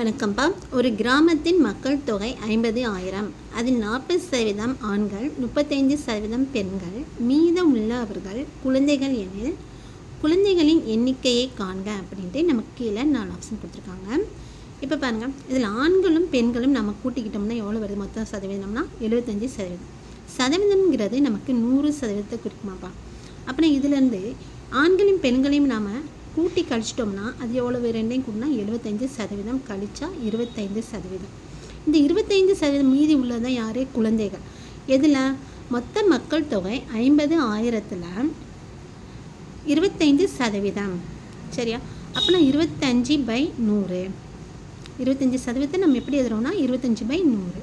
வணக்கம்ப்பா. ஒரு கிராமத்தின் மக்கள் தொகை 50,000. அதில் 40% ஆண்கள், 35% பெண்கள், மீதம் உள்ளவர்கள் குழந்தைகள் எனில் குழந்தைகளின் எண்ணிக்கையை காண்க அப்படின்ட்டு நமக்கு கீழே 4 ஆப்ஷன் கொடுத்துருக்காங்க. இப்போ பாருங்கள், இதில் ஆண்களும் பெண்களும் நம்ம கூட்டிக்கிட்டோம்னா எவ்வளோ வருது? மொத்தம் சதவீதம்னா 75%. சதவீதம்ங்கிறது நமக்கு 100% குறிக்குமாப்பா. அப்புறம் இதுலேருந்து ஆண்களையும் பெண்களையும் நாம் கூட்டி கழிச்சிட்டோம்னா அது எவ்வளவு? ரெண்டையும் கூட்டினா 75% கழிச்சா 25%. இந்த 25% மீதி உள்ளதான் யார்? குழந்தைகள். எதில்? மொத்த மக்கள் தொகை 50,000ல் 25%. சரியா? அப்போனா 25/100. 25% நம்ம எப்படி எழுதுறோம்னா 25/100.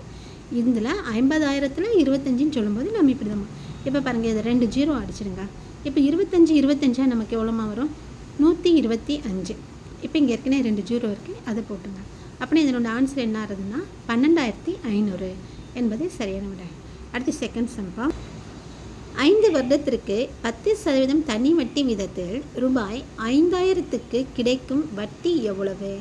இதில் 50,000ல் 25ன்னு சொல்லும்போது நம்ம இப்படி தான். இப்போ பாருங்கள், இது 2 0 அடிச்சிடுங்க. இப்போ 25 நமக்கு எவ்வளோமா வரும்? 125. இப்போ இங்கே ஏற்கனவே 2 0 இருக்குது, அதை போட்டுங்க. அப்படின்னா இதனோட ஆன்சர் என்ன ஆகுதுன்னா 12,500 என்பது சரியான விடை. அடுத்து செகண்ட் சம்பா. 5 வருடத்திற்கு 10% தனி வட்டி வீதத்தில் ரூபாய் 5,000க்கு கிடைக்கும் வட்டி எவ்வளவு?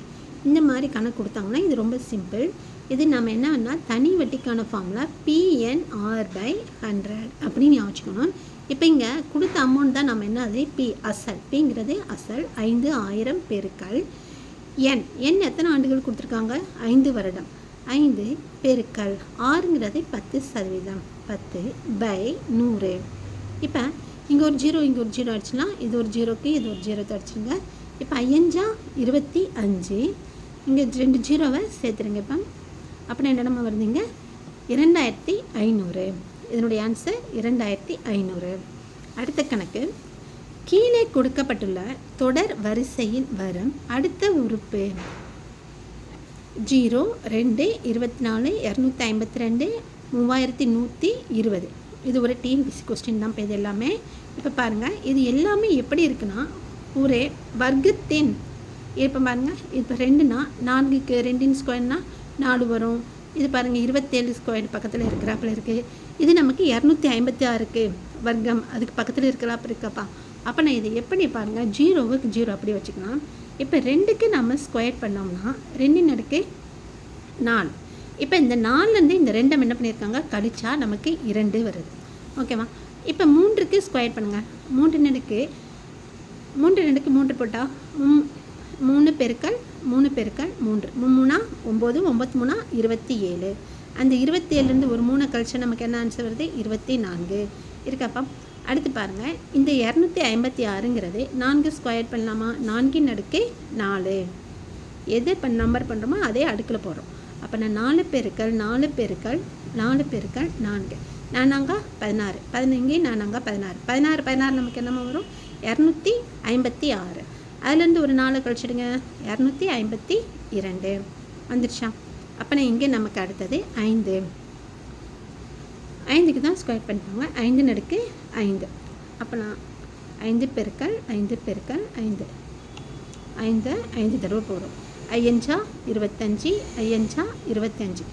இந்த மாதிரி கணக்கு கொடுத்தாங்கன்னா இது ரொம்ப சிம்பிள். இது நம்ம என்ன பண்ணால் தனி வட்டிக்கான ஃபார்முலா PNR/100 அப்படின்னு யோசிக்கணும். இப்போ இங்கே கொடுத்த அமௌண்ட் தான் நம்ம என்ன? அது பி அசல். பிங்கிறது அசல். 5,000 பெருக்கல் என். எத்தனை ஆண்டுகள் கொடுத்துருக்காங்க? 5 வருடம். 5 பெருக்கல் 6ங்கிறது 10%. 10/100. இப்போ இங்கே ஒரு 0 இங்கே ஒரு 0 அடிச்சுன்னா இது ஒரு 0க்கு இது ஒரு 0 அடிச்சுருங்க. இப்போ 5 25. இங்கே 2 0வை சேர்த்துருங்க. இப்போ அப்படின்னா என்னென்ன வருதுங்க? 2,500. இதனுடைய ஆன்சர் 2,500. அடுத்த கணக்கு. கீழே கொடுக்கப்பட்டுள்ள தொடர் வரிசையில் வரும் அடுத்த உறுப்பு 0, 2, 24, 252, 3,120. இது ஒரு டிஎன்பிஎஸ்சி கொஸ்டின் தான். இப்போ இது எல்லாமே இப்போ பாருங்கள், இது எல்லாமே எப்படி இருக்குன்னா ஒரு வர்க்கத்தின். இப்போ பாருங்கள், இப்போ 2னா 4க்கு 2 ஸ்கொயர்னா 4 வரும். இது பாருங்கள் 27 ஸ்கொயர் பக்கத்தில் இருக்கிறாப்பில் இருக்குது. இது நமக்கு 256க்கு வர்க்கம் அதுக்கு பக்கத்தில் இருக்கிறாப்ப இருக்கப்பா. அப்போ நான் இது எப்படி பாருங்கள், 0க்கு 0 அப்படி வச்சுக்கலாம். இப்போ 2க்கு நம்ம ஸ்கொயர் பண்ணோம்னா 2 4. இப்போ இந்த 4லேருந்து இந்த 2 என்ன பண்ணியிருக்காங்க? கழிச்சா நமக்கு 2 வருது. ஓகேவா? இப்போ 3க்கு ஸ்கொயர் பண்ணுங்கள். 3 3 போட்டால் 3 பெருக்கல் 3 பெருக்கல் 3 3 9 9 27. அந்த 27லேருந்து ஒரு 3 கழிச்சா நமக்கு என்ன ஆன்சர் வருது? 24 இருக்காப்பா. அடுத்து பாருங்கள், இந்த 256ங்கிறது 4 ஸ்கொயர் பண்ணலாமா? 4 எது இப்போ நம்பர் பண்ணுறோமோ அதே அடுக்கில் போடுறோம். அப்போ நான் 4 பெருக்கல் 4 பெருக்கல் 4 பெருக்கல் 4 4 16. 15 4 16. 16 நமக்கு என்னமா வரும்? 256. அதுலேருந்து ஒரு 4 கழிச்சிடுங்க. 252 வந்துடுச்சா? அப்போ நான் இங்கே நமக்கு அடுத்தது 5க்கு தான் ஸ்கொயர் பண்ணிப்பாங்க. 5 அப்போ நான் 5 பெருக்கல் 5 பெருக்கல் 5 5 தடவை போடும். 5 25 5 25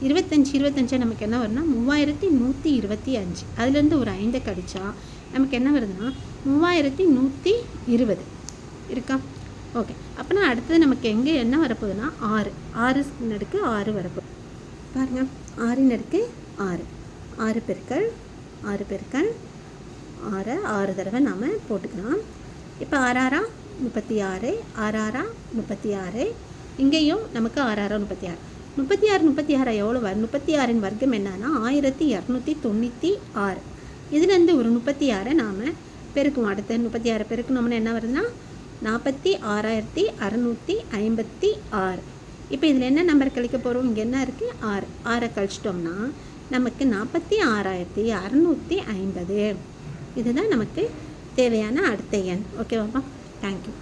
25 நமக்கு என்ன வரும்னா 3,125. அதுலேருந்து ஒரு 5 கழிச்சா நமக்கு என்ன வருதுன்னா 3,120 இருக்கா? ஓகே. அப்போனா அடுத்தது நமக்கு எங்கே என்ன வரப்போகுதுன்னா 6 6 வரப்போகுது. பாருங்கள், 6 6 பெருக்கல் 6 பெருக்கல் 6 தடவை நாம் போட்டுக்கலாம். இப்போ 6 36 6 36. இங்கேயும் நமக்கு 6 36 எவ்வளோ வரும்? 36ன் வர்க்கம் என்னன்னா 1296. இதுலேருந்து ஒரு 36 நாம் பெருக்குவோம். அடுத்த 36 பெருக்கணும்னா என்ன வருதுன்னா 46,656. இப்போ இதில் என்ன நம்பர் கழிக்க போகிறோம்? இங்கே என்ன இருக்குது? 6 கழிச்சிட்டோம்னா நமக்கு 46,650. இதுதான் நமக்கு தேவையான அடுத்த எண். ஓகேவாப்பா? தேங்க்யூ.